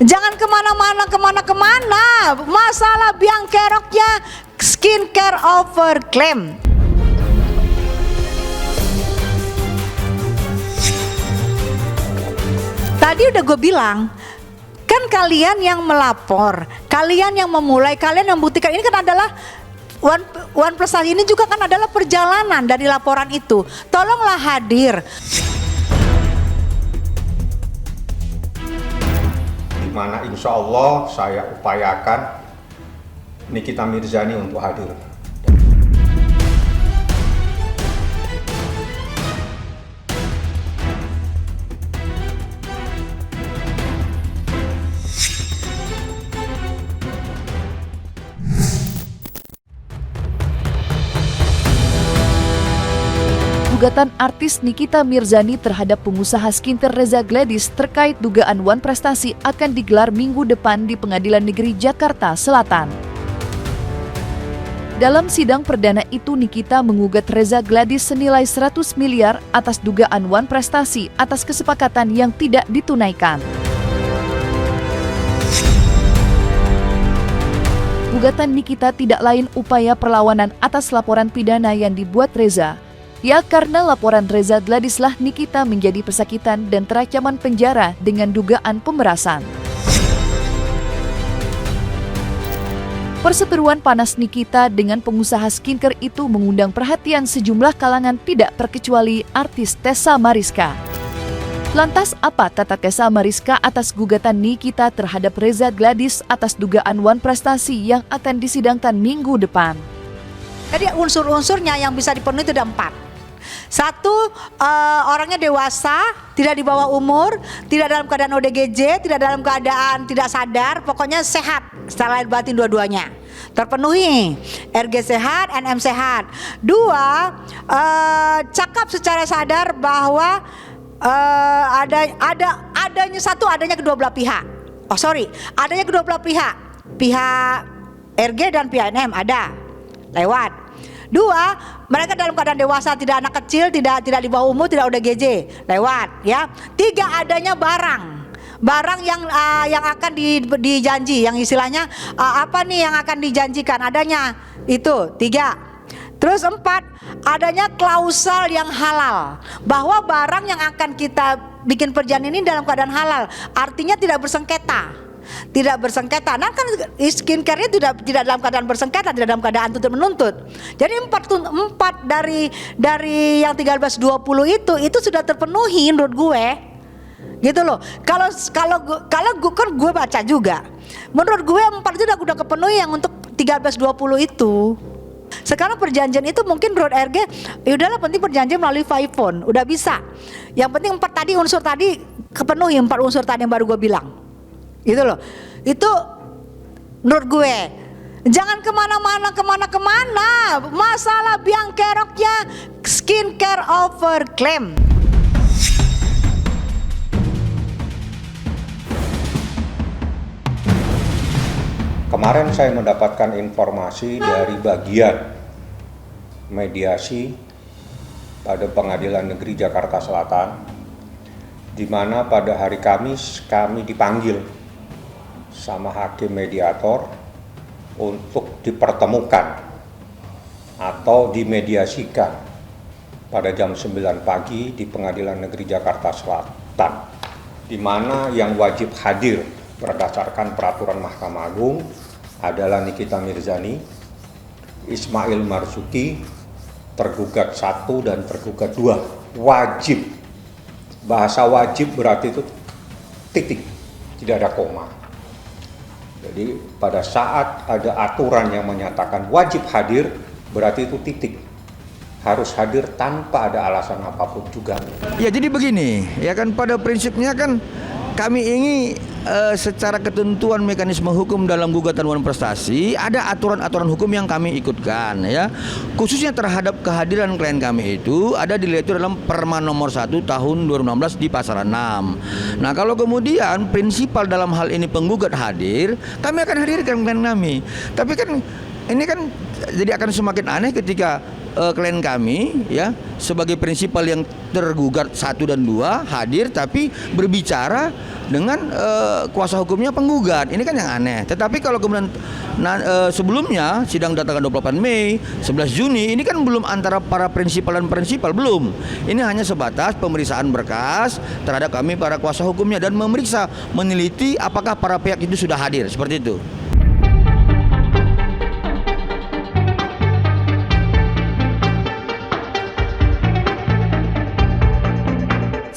Jangan kemana-mana, masalah biang keroknya skincare overclaim. Tadi udah gue bilang, kan kalian yang melapor, kalian yang memulai, kalian yang membuktikan. Ini kan adalah One Plus ini juga kan adalah perjalanan dari laporan itu. Tolonglah hadir. Dimana insya Allah saya upayakan Nikita Mirzani untuk hadir. Gugatan artis Nikita Mirzani terhadap pengusaha skincare Reza Gladys terkait dugaan One Prestasi akan digelar minggu depan di Pengadilan Negeri Jakarta Selatan. Dalam sidang perdana itu, Nikita mengugat Reza Gladys senilai 100 miliar atas dugaan One Prestasi atas kesepakatan yang tidak ditunaikan. Gugatan Nikita tidak lain upaya perlawanan atas laporan pidana yang dibuat Reza. Ya, karena laporan Reza Gladyslah Nikita menjadi pesakitan dan teracaman penjara dengan dugaan pemerasan. Perseteruan panas Nikita dengan pengusaha skincare itu mengundang perhatian sejumlah kalangan tidak terkecuali artis Tessa Mariska. Lantas apa kata Tessa Mariska atas gugatan Nikita terhadap Reza Gladys atas dugaan One Prestasi yang akan disidangkan minggu depan? Jadi unsur-unsurnya yang bisa dipenuhi itu ada 4. Satu, orangnya dewasa, tidak di bawah umur, tidak dalam keadaan ODGJ, tidak dalam keadaan tidak sadar, pokoknya sehat secara lahir batin dua-duanya. Terpenuhi, RG sehat, NM sehat. 2, cakap secara sadar bahwa adanya kedua belah pihak. Adanya kedua belah pihak. Pihak RG dan pihak NM ada lewat. 2, mereka dalam keadaan dewasa, tidak anak kecil, tidak di bawah umur, tidak ODGJ, lewat ya. 3, adanya barang yang akan dijanji, yang istilahnya apa nih yang akan dijanjikan, adanya itu 3. Terus 4, adanya klausal yang halal, bahwa barang yang akan kita bikin perjanjian ini dalam keadaan halal, artinya tidak bersengketa. Nah kan skincare-nya tidak dalam keadaan bersengketa, tidak dalam keadaan tuntut menuntut. Jadi 4 dari yang 1320 itu sudah terpenuhi menurut gue. Gitu loh. Kalau kan gue baca juga. Menurut gue 4 itu udah kepenuhi yang untuk 1320 itu. Sekarang perjanjian itu mungkin menurut RG, ya udahlah penting perjanjian melalui iPhone, udah bisa. Yang penting 4 unsur tadi kepenuhi, 4 unsur tadi yang baru gue bilang. Gitu loh. Itu menurut gue. Jangan kemana-mana, masalah biang keroknya skincare overclaim. Kemarin saya mendapatkan informasi dari bagian mediasi pada Pengadilan Negeri Jakarta Selatan, di mana pada hari Kamis kami dipanggil sama hakim mediator untuk dipertemukan atau dimediasikan pada jam 9 pagi di Pengadilan Negeri Jakarta Selatan, di mana yang wajib hadir berdasarkan peraturan Mahkamah Agung adalah Nikita Mirzani, Ismail Marzuki, tergugat 1 dan tergugat 2. Wajib, bahasa wajib berarti itu titik, tidak ada koma. Jadi pada saat ada aturan yang menyatakan wajib hadir, berarti itu titik. Harus hadir tanpa ada alasan apapun juga. Ya jadi begini, ya kan pada prinsipnya kan kami ini secara ketentuan mekanisme hukum dalam gugatan One Prestasi ada aturan-aturan hukum yang kami ikutkan ya. Khususnya terhadap kehadiran klien kami itu ada diatur dalam Perma nomor 1 tahun 2016 di pasal 6. Nah, kalau kemudian prinsipal dalam hal ini penggugat hadir, kami akan hadirkan klien kami. Tapi kan ini kan jadi akan semakin aneh ketika klien kami ya sebagai prinsipal yang tergugat 1 dan 2 hadir tapi berbicara dengan kuasa hukumnya penggugat. Ini kan yang aneh. Tetapi kalau kemudian sebelumnya sidang tanggal 28 Mei, 11 Juni ini kan belum antara para prinsipal dan prinsipal, belum. Ini hanya sebatas pemeriksaan berkas terhadap kami para kuasa hukumnya dan memeriksa, meneliti apakah para pihak itu sudah hadir, seperti itu.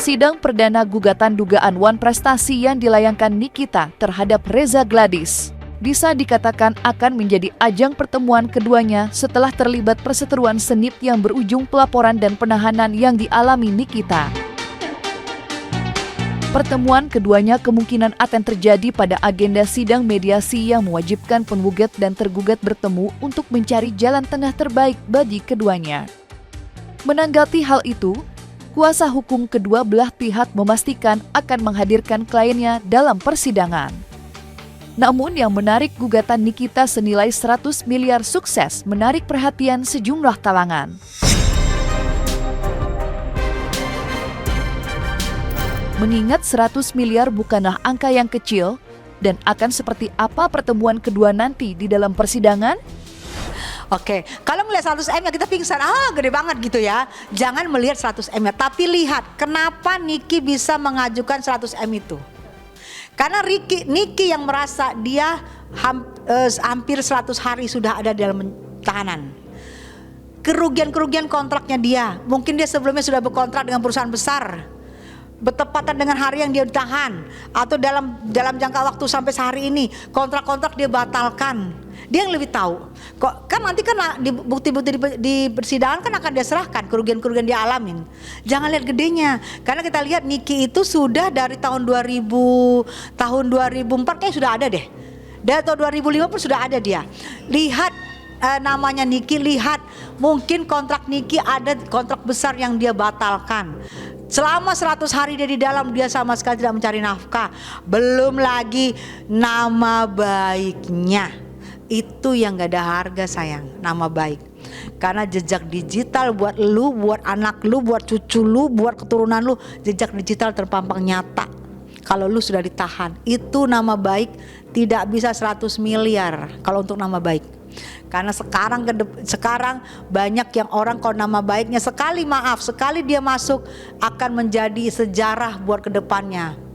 Sidang perdana gugatan dugaan wan prestasi yang dilayangkan Nikita terhadap Reza Gladys bisa dikatakan akan menjadi ajang pertemuan keduanya setelah terlibat perseteruan sengit yang berujung pelaporan dan penahanan yang dialami Nikita. Pertemuan keduanya kemungkinan akan terjadi pada agenda sidang mediasi yang mewajibkan penggugat dan tergugat bertemu untuk mencari jalan tengah terbaik bagi keduanya. Menanggapi hal itu, kuasa hukum kedua belah pihak memastikan akan menghadirkan kliennya dalam persidangan. Namun yang menarik gugatan Nikita senilai 100 miliar sukses menarik perhatian sejumlah kalangan. Mengingat 100 miliar bukanlah angka yang kecil, dan akan seperti apa pertemuan kedua nanti di dalam persidangan? Oke, kalau melihat 100 M ya kita pingsan, gede banget gitu ya. Jangan melihat 100 M ya, tapi lihat kenapa Niki bisa mengajukan 100 M itu. Karena Niki yang merasa dia hampir 100 hari sudah ada dalam tahanan. Kerugian-kerugian kontraknya dia, mungkin dia sebelumnya sudah berkontrak dengan perusahaan besar, bertepatan dengan hari yang dia ditahan, atau dalam jangka waktu sampai sehari ini kontrak-kontrak dia batalkan. Dia yang lebih tahu. Kok kan nanti kan di bukti-bukti di persidangan kan akan dia serahkan kerugian-kerugian dia alamin. Jangan lihat gedenya. Karena kita lihat Niki itu sudah dari tahun 2004 kayaknya sudah ada deh. Dari tahun 2005 pun sudah ada dia. Lihat namanya Niki, lihat mungkin kontrak Niki ada kontrak besar yang dia batalkan. Selama 100 hari dia di dalam, dia sama sekali tidak mencari nafkah. Belum lagi nama baiknya. Itu yang gak ada harga sayang, nama baik. Karena jejak digital buat lu, buat anak lu, buat cucu lu, buat keturunan lu, jejak digital terpampang nyata. Kalau lu sudah ditahan, itu nama baik tidak bisa 100 miliar kalau untuk nama baik. Karena sekarang banyak yang orang kalau nama baiknya sekali dia masuk akan menjadi sejarah buat kedepannya.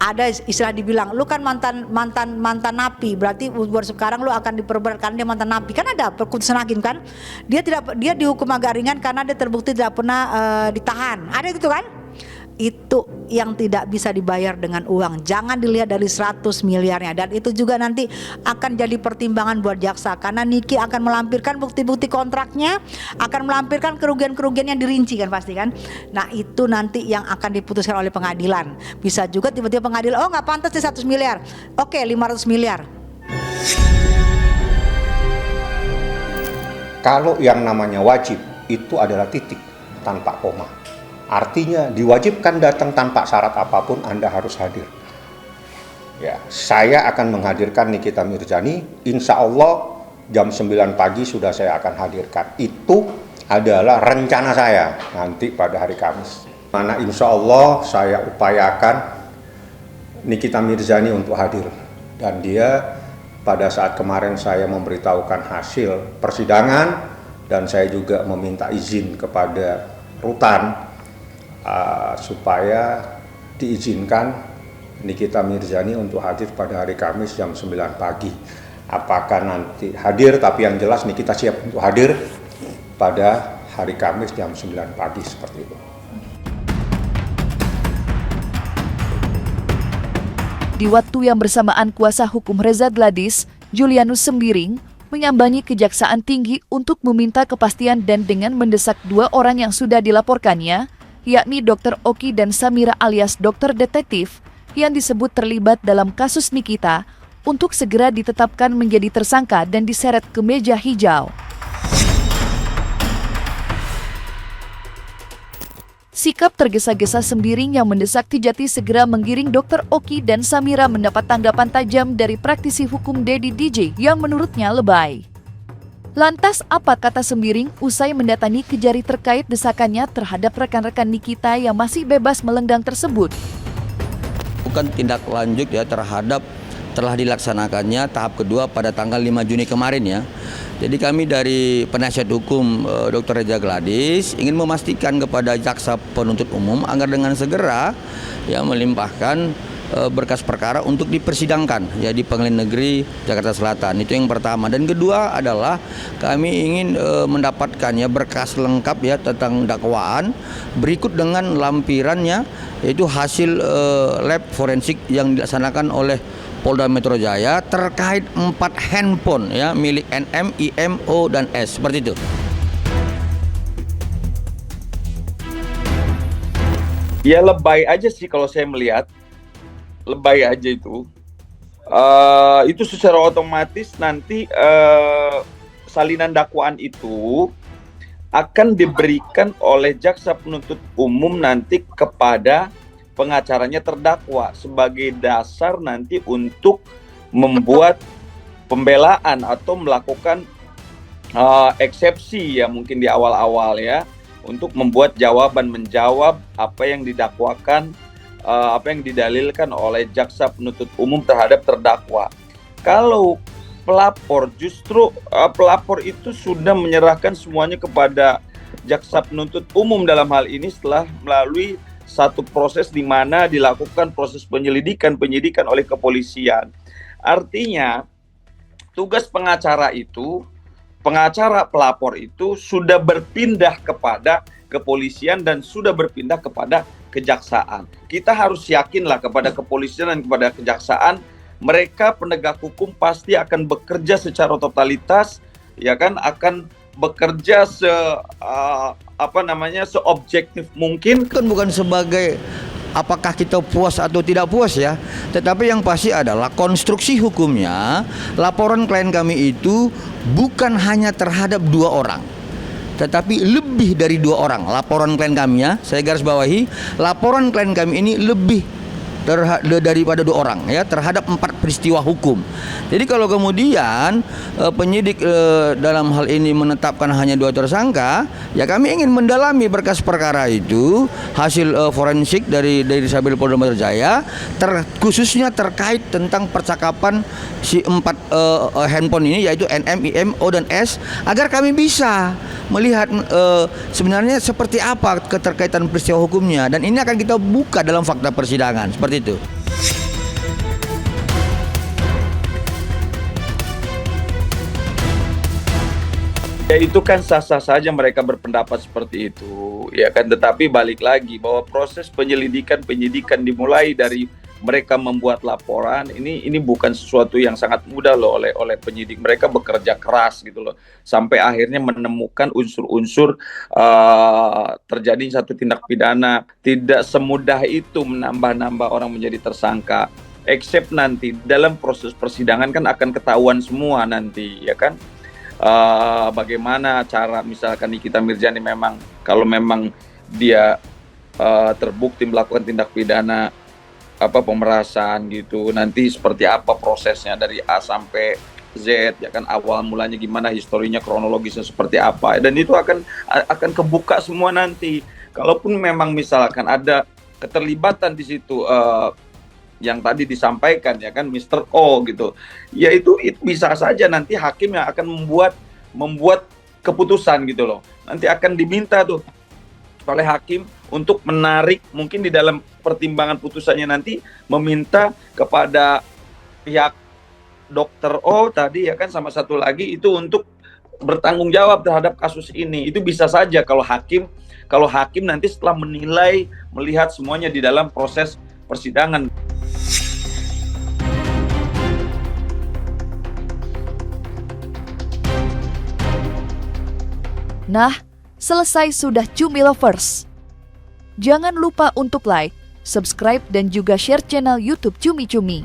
Ada istilah dibilang, lu kan mantan napi, berarti buat sekarang lu akan diperberat karena dia mantan napi. Kan ada putusan hakim kan, dia dihukum agak ringan karena dia terbukti tidak pernah ditahan. Ada gitu kan? Itu yang tidak bisa dibayar dengan uang. Jangan dilihat dari 100 miliarnya. Dan itu juga nanti akan jadi pertimbangan buat jaksa. Karena Niki akan melampirkan bukti-bukti kontraknya, akan melampirkan kerugian-kerugian yang dirinci kan pasti kan. Nah itu nanti yang akan diputuskan oleh pengadilan. Bisa juga tiba-tiba pengadilan, oh gak pantas di 100 miliar, oke 500 miliar. Kalau yang namanya wajib itu adalah titik tanpa koma. Artinya diwajibkan datang tanpa syarat apapun, Anda harus hadir. Ya, saya akan menghadirkan Nikita Mirzani, insya Allah jam 9 pagi sudah saya akan hadirkan. Itu adalah rencana saya nanti pada hari Kamis. Mana insya Allah saya upayakan Nikita Mirzani untuk hadir. Dan dia pada saat kemarin saya memberitahukan hasil persidangan, dan saya juga meminta izin kepada Rutan supaya diizinkan Nikita Mirzani untuk hadir pada hari Kamis jam 9 pagi. Apakah nanti hadir, tapi yang jelas Nikita siap untuk hadir pada hari Kamis jam 9 pagi seperti itu. Di waktu yang bersamaan kuasa hukum Reza Gladys, Julianus Sembiring, menyambangi Kejaksaan Tinggi untuk meminta kepastian dan dengan mendesak 2 orang yang sudah dilaporkannya, yakni Dr. Oki dan Samira alias Dokter Detektif, yang disebut terlibat dalam kasus Nikita, untuk segera ditetapkan menjadi tersangka dan diseret ke meja hijau. Sikap tergesa-gesa Sembiring yang mendesak Tijati segera menggiring Dr. Oki dan Samira mendapat tanggapan tajam dari praktisi hukum Dedi DJ yang menurutnya lebay. Lantas apa kata Sembiring usai mendatangi Kejari terkait desakannya terhadap rekan-rekan Nikita yang masih bebas melenggang tersebut? Bukan tindak lanjut ya terhadap telah dilaksanakannya tahap kedua pada tanggal 5 Juni kemarin ya. Jadi kami dari penasihat hukum Dr. Reza Gladys ingin memastikan kepada jaksa penuntut umum agar dengan segera ya melimpahkan berkas perkara untuk dipersidangkan ya di Pengadilan Negeri Jakarta Selatan. Itu yang pertama. Dan kedua adalah kami ingin mendapatkan ya berkas lengkap ya tentang dakwaan berikut dengan lampirannya, yaitu hasil lab forensik yang dilaksanakan oleh Polda Metro Jaya terkait 4 handphone ya milik NM, IM, O dan S, seperti itu. Ya lebay aja sih kalau saya melihat, lebay aja itu. Itu secara otomatis nanti salinan dakwaan itu akan diberikan oleh jaksa penuntut umum nanti kepada pengacaranya terdakwa sebagai dasar nanti untuk membuat pembelaan atau melakukan eksepsi ya mungkin di awal-awal ya, untuk membuat jawaban menjawab apa yang didakwakan, apa yang didalilkan oleh jaksa penuntut umum terhadap terdakwa. Kalau pelapor justru pelapor itu sudah menyerahkan semuanya kepada jaksa penuntut umum dalam hal ini setelah melalui satu proses di mana dilakukan proses penyidikan oleh kepolisian. Artinya tugas pengacara pelapor itu sudah berpindah kepada kepolisian dan sudah berpindah kepada kejaksaan. Kita harus yakinlah kepada kepolisian dan kepada kejaksaan, mereka penegak hukum pasti akan bekerja secara totalitas, ya kan, akan bekerja seobjektif mungkin. Kan bukan sebagai apakah kita puas atau tidak puas ya, tetapi yang pasti adalah konstruksi hukumnya laporan klien kami itu bukan hanya terhadap 2 orang, tetapi lebih dari 2 orang. Laporan klien kami ya, saya garis bawahi, laporan klien kami ini lebih daripada 2 orang ya terhadap 4 peristiwa hukum. Jadi kalau kemudian penyidik dalam hal ini menetapkan hanya 2 tersangka, ya kami ingin mendalami berkas perkara itu, hasil forensik dari Sabil Polda Metro Jaya, khususnya terkait tentang percakapan si 4 handphone ini, yaitu NM, IM, O dan S, agar kami bisa melihat sebenarnya seperti apa keterkaitan peristiwa hukumnya, dan ini akan kita buka dalam fakta persidangan seperti itu. Ya itu kan sah-sah saja mereka berpendapat seperti itu, ya kan. Tetapi balik lagi bahwa proses penyidikan dimulai dari mereka membuat laporan ini bukan sesuatu yang sangat mudah loh oleh penyidik. Mereka bekerja keras gitu loh sampai akhirnya menemukan unsur-unsur terjadi satu tindak pidana. Tidak semudah itu menambah-nambah orang menjadi tersangka. Except nanti dalam proses persidangan kan akan ketahuan semua nanti, ya kan. Bagaimana cara misalkan Nikita Mirzani memang kalau memang dia terbukti melakukan tindak pidana pemerasan gitu, nanti seperti apa prosesnya dari A sampai Z, ya kan, awal mulanya gimana, historinya, kronologisnya seperti apa, dan itu akan kebuka semua nanti. Kalaupun memang misalkan ada keterlibatan di situ yang tadi disampaikan, ya kan, Mr. O gitu, ya itu bisa saja nanti hakim yang akan membuat keputusan gitu loh. Nanti akan diminta tuh oleh hakim untuk menarik, mungkin di dalam pertimbangan putusannya nanti meminta kepada pihak Dr. O tadi, ya kan, sama satu lagi itu untuk bertanggung jawab terhadap kasus ini. Itu bisa saja kalau hakim nanti setelah menilai, melihat semuanya di dalam proses persidangan. Nah, selesai sudah Cumi Lovers. Jangan lupa untuk like, subscribe, dan juga share channel YouTube Cumi Cumi.